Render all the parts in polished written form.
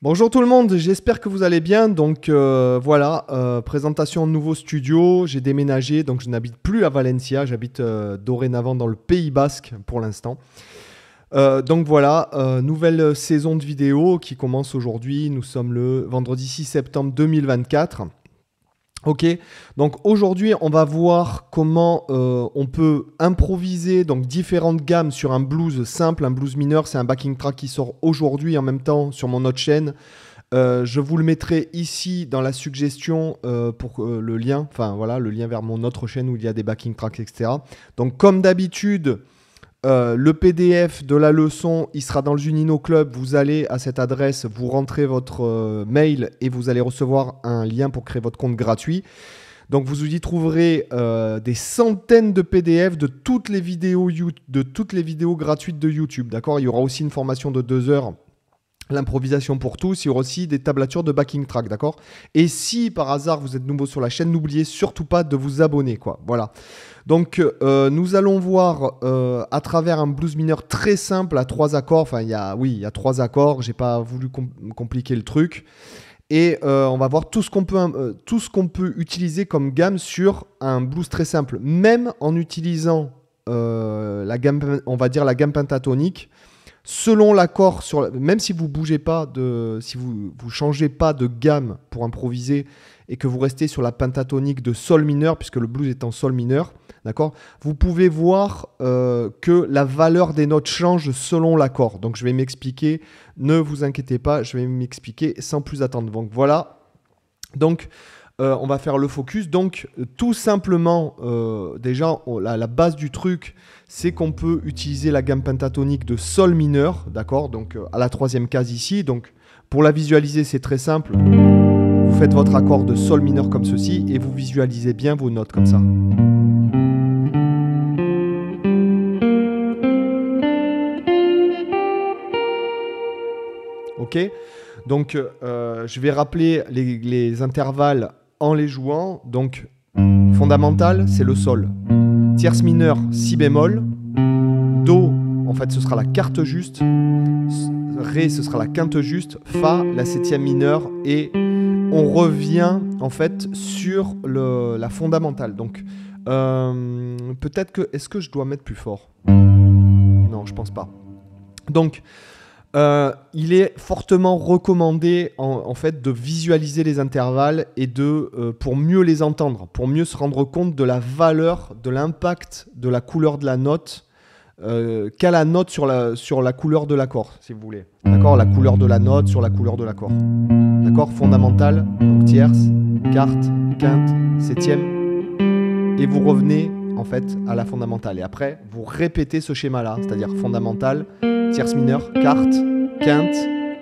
Bonjour tout le monde, j'espère que vous allez bien. Donc voilà, présentation de nouveau studio. J'ai déménagé, donc je n'habite plus à Valencia, j'habite dorénavant dans le Pays Basque pour l'instant. Donc voilà, nouvelle saison de vidéos qui commence aujourd'hui. Nous sommes le vendredi 6 septembre 2024. Ok, donc aujourd'hui on va voir comment on peut improviser donc différentes gammes sur un blues simple, un blues mineur. C'est un backing track qui sort aujourd'hui en même temps sur mon autre chaîne. Je vous le mettrai ici dans la suggestion pour le lien, enfin voilà, le lien vers mon autre chaîne où il y a des backing tracks, etc. Donc comme d'habitude, le PDF de la leçon, il sera dans le Junino Club. Vous allez à cette adresse, vous rentrez votre mail et vous allez recevoir un lien pour créer votre compte gratuit. Donc vous y trouverez des centaines de PDF de toutes les vidéos gratuites de YouTube. D'accord ? Il y aura aussi une formation de 2 heures. L'improvisation pour tous, il y aura aussi des tablatures de backing track, d'accord ? Et si par hasard vous êtes nouveau sur la chaîne, n'oubliez surtout pas de vous abonner, quoi. Voilà. Donc nous allons voir à travers un blues mineur très simple à 3 accords. Enfin, il y a 3 accords. J'ai pas voulu compliquer le truc. Et on va voir tout ce qu'on peut utiliser comme gamme sur un blues très simple, même en utilisant la gamme, on va dire la gamme pentatonique. Selon l'accord, même si vous bougez pas si vous changez pas de gamme pour improviser et que vous restez sur la pentatonique de sol mineur, puisque le blues est en sol mineur, d'accord, vous pouvez voir que la valeur des notes change selon l'accord. Donc je vais m'expliquer, ne vous inquiétez pas, je vais m'expliquer sans plus attendre. Donc voilà, donc on va faire le focus. Donc tout simplement, déjà la base du truc, c'est qu'on peut utiliser la gamme pentatonique de sol mineur, d'accord, donc à la 3e case ici. Donc pour la visualiser, c'est très simple. Vous faites votre accord de sol mineur comme ceci et vous visualisez bien vos notes comme ça. Ok, donc je vais rappeler les intervalles en les jouant. Donc fondamental, c'est le sol. Tierce mineure, si bémol. Do, en fait, ce sera la quarte juste. Ré, ce sera la quinte juste. Fa, la 7e mineure. Et on revient, en fait, sur la fondamentale. Donc, peut-être que... Est-ce que je dois mettre plus fort ? Non, je pense pas. Donc... il est fortement recommandé en fait de visualiser les intervalles et pour mieux les entendre, pour mieux se rendre compte de la valeur, de l'impact de la couleur de la note qu'a la note sur la couleur de l'accord, si vous voulez. D'accord ? La couleur de la note sur la couleur de l'accord. D'accord ? Fondamental, donc tierce, quarte, quinte, 7e. Et vous revenez en fait à la fondamentale. Et après, vous répétez ce schéma-là, c'est-à-dire fondamentale, tierce mineure, quarte, quinte,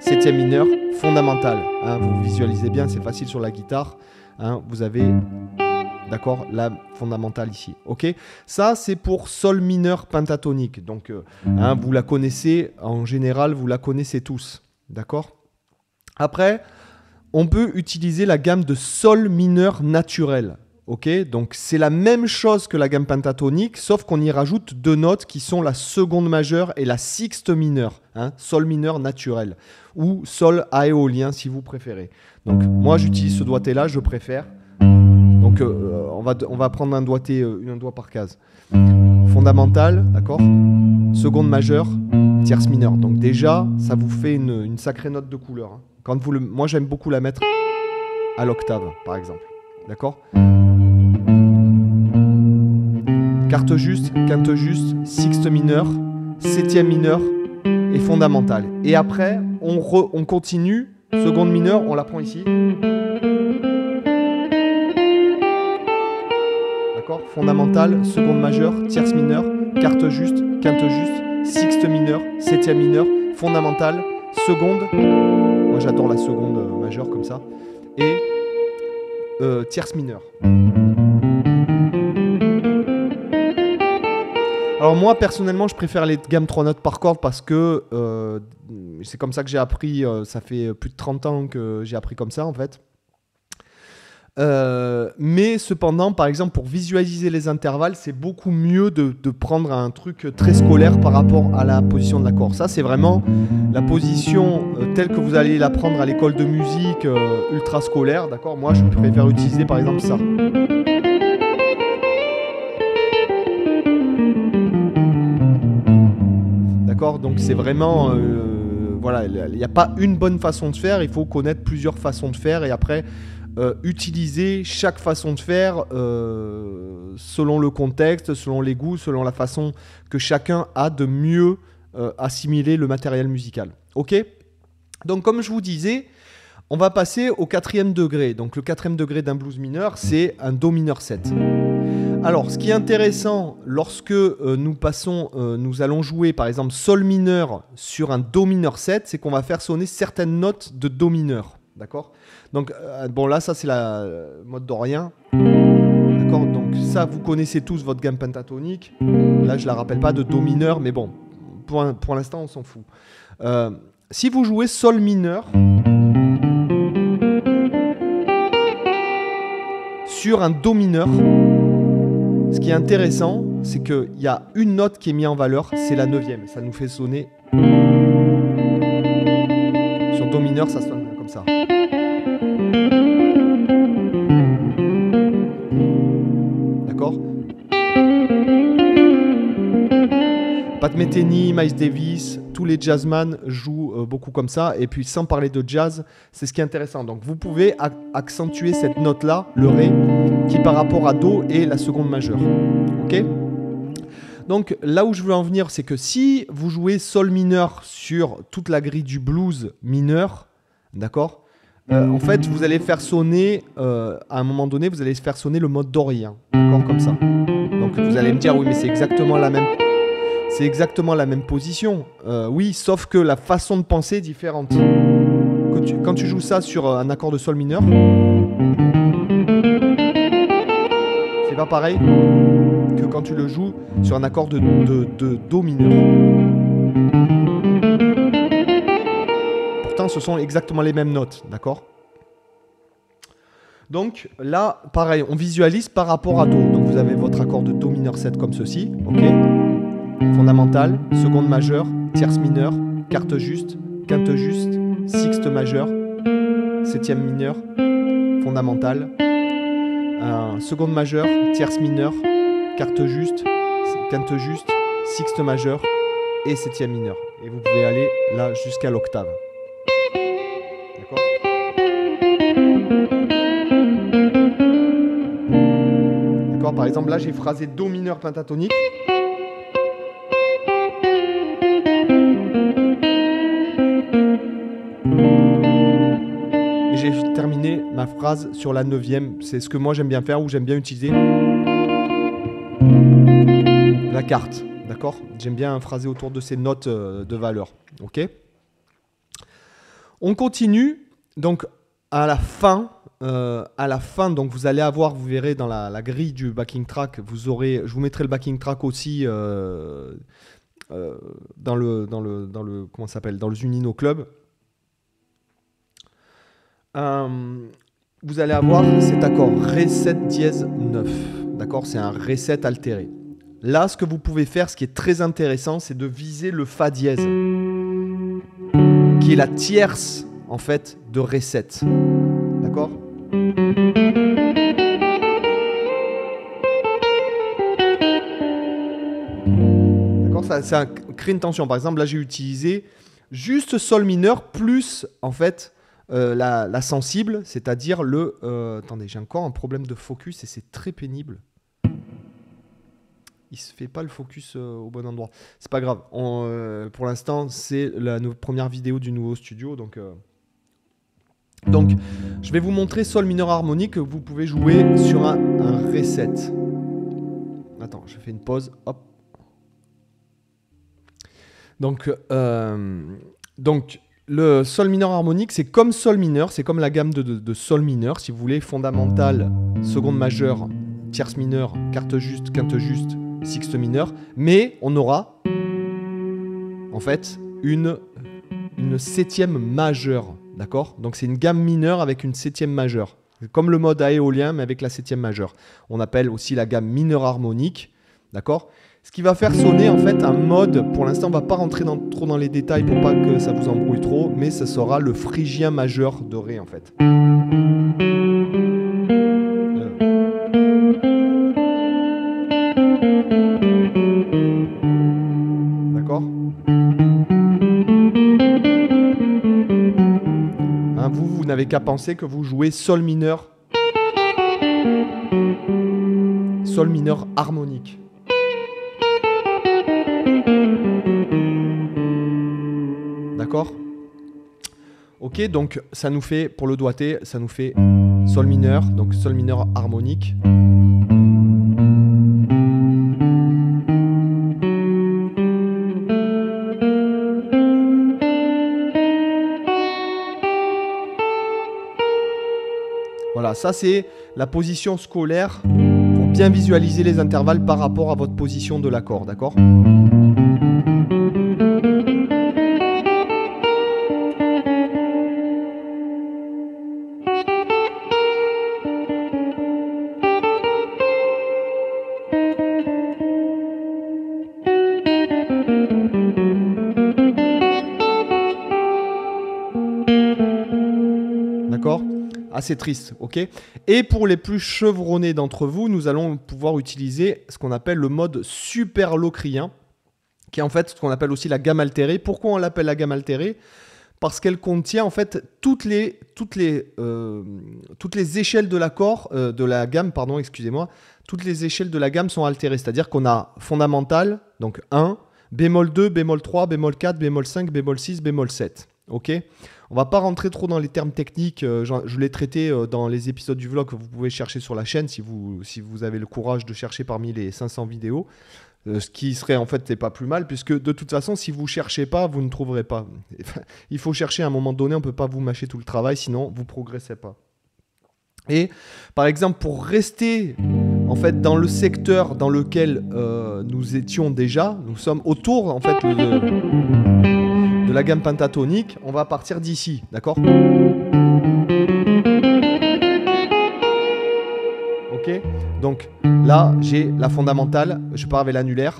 7e mineure, fondamentale. Hein, vous visualisez bien, c'est facile sur la guitare. Hein, vous avez, d'accord, la fondamentale ici. Ok, ça c'est pour sol mineur pentatonique. Donc, vous la connaissez, en général, vous la connaissez tous. D'accord ? Après, on peut utiliser la gamme de sol mineur naturel. Ok, donc c'est la même chose que la gamme pentatonique, sauf qu'on y rajoute 2 notes qui sont la seconde majeure et la sixte mineure, hein, sol mineur naturel, ou sol aéolien si vous préférez. Donc moi j'utilise ce doigté-là, je préfère. Donc on va prendre un doigté, un doigt par case. Fondamental, d'accord, seconde majeure, tierce mineure. Donc déjà, ça vous fait une sacrée note de couleur. Hein. Moi j'aime beaucoup la mettre à l'octave, par exemple. D'accord ? Quarte juste, quinte juste, sixte mineure, 7e mineure et fondamentale. Et après, on continue. Seconde mineure, on la prend ici. D'accord ? Fondamentale, seconde majeure, tierce mineure, quarte juste, quinte juste, sixte mineure, 7e mineure, fondamentale, seconde. Moi j'adore la seconde majeure comme ça. Et tierce mineure. Alors moi personnellement je préfère les gammes 3 notes par corde parce que c'est comme ça que j'ai appris, ça fait plus de 30 ans que j'ai appris comme ça en fait. Mais cependant, par exemple, pour visualiser les intervalles, c'est beaucoup mieux de prendre un truc très scolaire par rapport à la position de l'accord. Ça, c'est vraiment la position telle que vous allez l'apprendre à l'école de musique ultra scolaire, d'accord? Moi, je préfère utiliser par exemple ça. D'accord? Donc c'est vraiment... voilà, il n'y a pas une bonne façon de faire, il faut connaître plusieurs façons de faire et après... utiliser chaque façon de faire selon le contexte, selon les goûts, selon la façon que chacun a de mieux assimiler le matériel musical. Ok? Donc comme je vous disais, on va passer au 4e degré. Donc le 4e degré d'un blues mineur, c'est un Do mineur 7. Alors ce qui est intéressant lorsque nous allons jouer par exemple Sol mineur sur un Do mineur 7, c'est qu'on va faire sonner certaines notes de Do mineur. D'accord? Donc, bon, là, ça, c'est la mode dorien. D'accord? Donc, ça, vous connaissez tous votre gamme pentatonique. Là, je ne la rappelle pas de Do mineur, mais bon, pour l'instant, on s'en fout. Si vous jouez Sol mineur sur un Do mineur, ce qui est intéressant, c'est qu'il y a une note qui est mise en valeur, c'est la 9e. Ça nous fait sonner... Sur Do mineur, ça sonne comme ça. D'accord? Pat Metheny, Miles Davis, tous les jazzman jouent beaucoup comme ça. Et puis sans parler de jazz, c'est ce qui est intéressant. Donc vous pouvez accentuer cette note-là, le Ré, qui par rapport à Do est la seconde majeure. Ok? Donc là où je veux en venir, c'est que si vous jouez Sol mineur sur toute la grille du blues mineur, d'accord? En fait, vous allez faire sonner, à un moment donné, vous allez faire sonner le mode dorien, d'accord, comme ça. Donc vous allez me dire, oui, mais c'est exactement la même position. Oui, sauf que la façon de penser est différente. Quand tu joues ça sur un accord de Sol mineur, c'est pas pareil que quand tu le joues sur un accord de Do mineur. Pourtant, ce sont exactement les mêmes notes, d'accord? Donc là, pareil, on visualise par rapport à Do. Donc vous avez votre accord de Do mineur 7 comme ceci, ok? Fondamental, seconde majeure, tierce mineure, quarte juste, quinte juste, sixte majeure, septième mineure, fondamental, seconde majeure, tierce mineure, quarte juste, quinte juste, sixte majeure et septième mineure. Et vous pouvez aller là jusqu'à l'octave. D'accord? D'accord, par exemple là j'ai phrasé Do mineur pentatonique. Et j'ai terminé ma phrase sur la 9e. C'est ce que moi j'aime bien faire, ou j'aime bien utiliser la carte. D'accord? J'aime bien phraser autour de ces notes de valeur. Ok? On continue. Donc à la fin, donc vous allez avoir, vous verrez dans la grille du backing track, je vous mettrai le backing track aussi dans le comment ça s'appelle, dans le Zunino Club. Vous allez avoir cet accord Ré 7 dièse 9. D'accord? C'est un Ré 7 altéré. Là, ce que vous pouvez faire, ce qui est très intéressant, c'est de viser le Fa dièse, qui est la tierce, en fait, de Ré 7. D'accord? D'accord? Ça crée une tension. Par exemple, là, j'ai utilisé juste Sol mineur plus, en fait, la sensible, c'est-à-dire le... attendez, j'ai encore un problème de focus et c'est très pénible. Il se fait pas le focus au bon endroit. C'est pas grave. Pour l'instant, c'est la première vidéo du nouveau studio. Donc, je vais vous montrer Sol mineur harmonique que vous pouvez jouer sur un Ré 7. Attends, je fais une pause. Hop. Donc, le Sol mineur harmonique, c'est comme Sol mineur. C'est comme la gamme de Sol mineur. Si vous voulez, fondamental, seconde majeure, tierce mineure, quarte juste, quinte juste, sixte mineur, mais on aura en fait une septième majeure, d'accord? Donc c'est une gamme mineure avec une septième majeure. Comme le mode à éolien, mais avec la septième majeure. On appelle aussi la gamme mineure harmonique. D'accord ? Ce qui va faire sonner en fait un mode, pour l'instant on ne va pas rentrer trop dans les détails pour pas que ça vous embrouille trop, mais ce sera le phrygien majeur de Ré en fait. D'accord ? Hein, vous n'avez qu'à penser que vous jouez Sol mineur harmonique. D'accord ? Ok, donc ça nous fait, pour le doigté, ça nous fait Sol mineur, donc Sol mineur harmonique. Voilà, ça c'est la position scolaire pour bien visualiser les intervalles par rapport à votre position de l'accord, d'accord ? D'accord ? Assez triste, ok ? Et pour les plus chevronnés d'entre vous, nous allons pouvoir utiliser ce qu'on appelle le mode super locrien, qui est en fait ce qu'on appelle aussi la gamme altérée. Pourquoi on l'appelle la gamme altérée ? Parce qu'elle contient en fait toutes les échelles de l'accord, de la gamme, pardon, excusez-moi. Toutes les échelles de la gamme sont altérées, c'est-à-dire qu'on a fondamental, donc 1, bémol 2, bémol 3, bémol 4, bémol 5, bémol 6, bémol 7. Ok ? On va pas rentrer trop dans les termes techniques, je l'ai traité dans les épisodes du vlog que vous pouvez chercher sur la chaîne si vous avez le courage de chercher parmi les 500 vidéos. Ce qui serait en fait pas plus mal, puisque de toute façon, si vous ne cherchez pas, vous ne trouverez pas. Il faut chercher à un moment donné, on ne peut pas vous mâcher tout le travail, sinon vous ne progressez pas. Et par exemple, pour rester en fait dans le secteur dans lequel nous étions déjà, nous sommes autour en fait de la gamme pentatonique, on va partir d'ici, d'accord ? Ok ? Donc là, j'ai la fondamentale, je pars avec l'annulaire,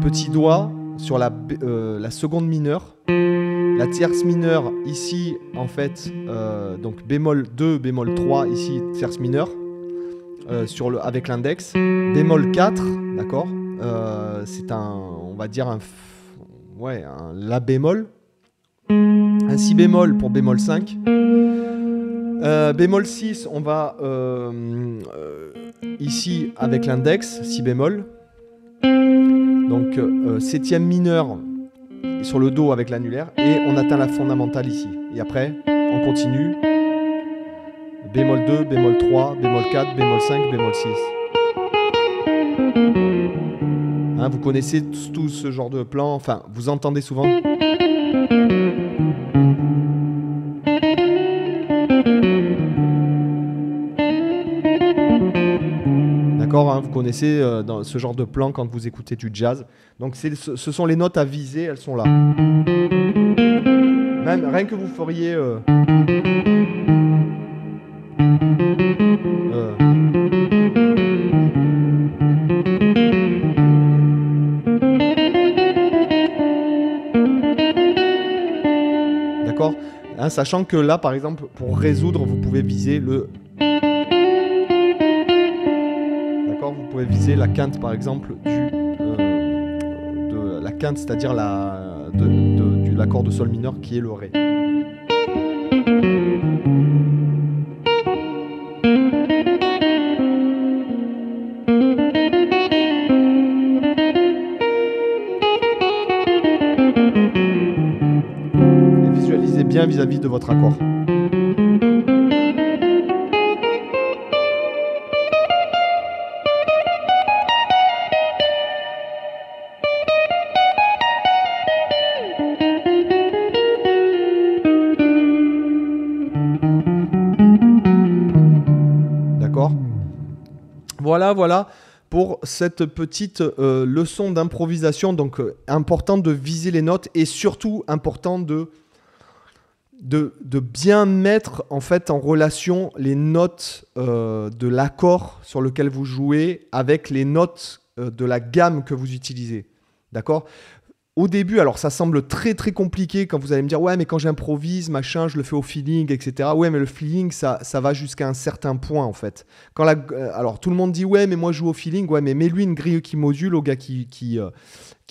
petit doigt sur la seconde mineure, la tierce mineure ici en fait, donc bémol 2, bémol 3 ici, tierce mineure, avec l'index, bémol 4, d'accord, c'est on va dire un la bémol, un si bémol pour bémol 5, bémol 6, on va ici avec l'index, si bémol, donc septième mineur sur le Do avec l'annulaire, et on atteint la fondamentale ici. Et après, on continue, bémol 2, bémol 3, bémol 4, bémol 5, bémol 6. Hein, vous connaissez tous ce genre de plan, enfin, vous entendez souvent. D'accord, hein, vous connaissez dans ce genre de plan quand vous écoutez du jazz. Donc ce sont les notes à viser, elles sont là. Même rien que vous feriez... D'accord, hein, sachant que là, par exemple, pour résoudre, vous pouvez viser le... D'accord, vous pouvez viser la quinte, par exemple, de la quinte, c'est-à-dire l'accord de sol mineur qui est le Ré. Et visualisez bien vis-à-vis de votre accord. Voilà pour cette petite leçon d'improvisation. Donc important de viser les notes et surtout important de bien mettre en fait en relation les notes de l'accord sur lequel vous jouez avec les notes de la gamme que vous utilisez. D'accord ? Au début, alors ça semble très très compliqué quand vous allez me dire ouais mais quand j'improvise, machin, je le fais au feeling, etc. Ouais mais le feeling ça va jusqu'à un certain point en fait. Alors tout le monde dit ouais mais moi je joue au feeling, ouais mais mets-lui une grille qui module au gars qui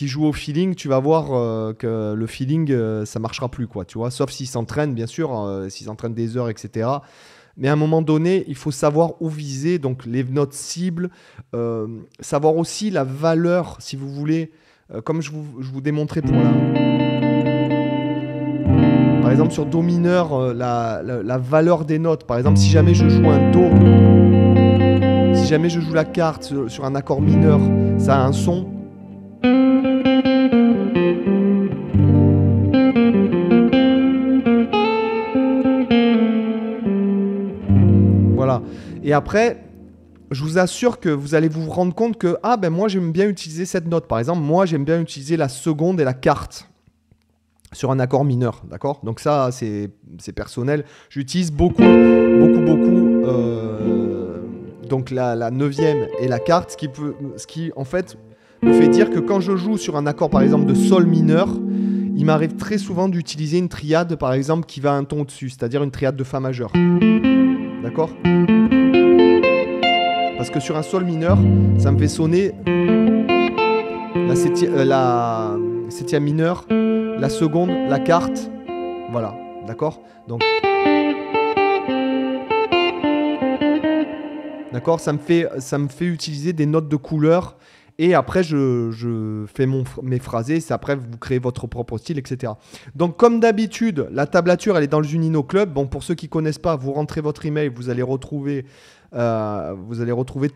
joue au feeling, tu vas voir que le feeling ça marchera plus quoi, tu vois, sauf s'il s'entraîne bien sûr, s'il s'entraîne des heures, etc. Mais à un moment donné, il faut savoir où viser, donc les notes cibles, savoir aussi la valeur, si vous voulez. Comme je vous démontrais pour par exemple sur Do mineur, la valeur des notes. Par exemple, si jamais je joue un Do, si jamais je joue la carte sur un accord mineur, ça a un son. Voilà. Et après, je vous assure que vous allez vous rendre compte que moi j'aime bien utiliser cette note. Par exemple, moi j'aime bien utiliser la seconde et la quarte sur un accord mineur, d'accord ? Donc ça c'est personnel. J'utilise beaucoup donc la neuvième et la quarte, ce qui en fait me fait dire que quand je joue sur un accord par exemple de sol mineur, il m'arrive très souvent d'utiliser une triade par exemple qui va un ton au-dessus, c'est-à-dire une triade de fa majeur. D'accord ? Parce que sur un sol mineur, ça me fait sonner la septième mineure, la seconde, la quarte. Voilà, d'accord ? Donc, d'accord, ça me fait utiliser des notes de couleur. Et après, je fais mes phrasés. C'est après, vous créez votre propre style, etc. Donc, comme d'habitude, la tablature, elle est dans le Junino Club. Bon, pour ceux qui ne connaissent pas, vous rentrez votre email, vous allez retrouver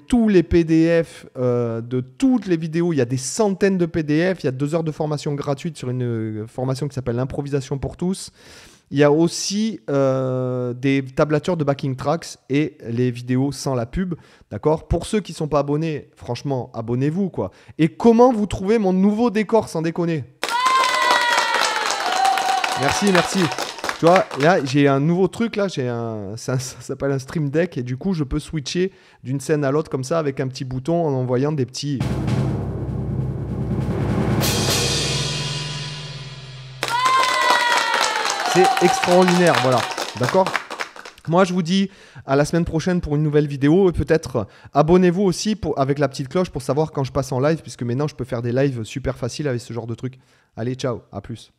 tous les PDF de toutes les vidéos. Il y a des centaines de PDF. Il y a 2 heures de formation gratuite sur une formation qui s'appelle l'improvisation pour tous. Il y a aussi des tablatures de backing tracks et les vidéos sans la pub. D'accord ? Pour ceux qui ne sont pas abonnés, franchement, abonnez-vous, quoi. Et comment vous trouvez mon nouveau décor, sans déconner ? Merci. Tu vois, là, j'ai un nouveau truc, là, ça s'appelle un Stream Deck, et du coup, je peux switcher d'une scène à l'autre comme ça, avec un petit bouton, en envoyant des petits... C'est extraordinaire, voilà, d'accord ? Moi, je vous dis à la semaine prochaine pour une nouvelle vidéo, et peut-être abonnez-vous aussi avec la petite cloche pour savoir quand je passe en live, puisque maintenant, je peux faire des lives super faciles avec ce genre de truc. Allez, ciao, à plus.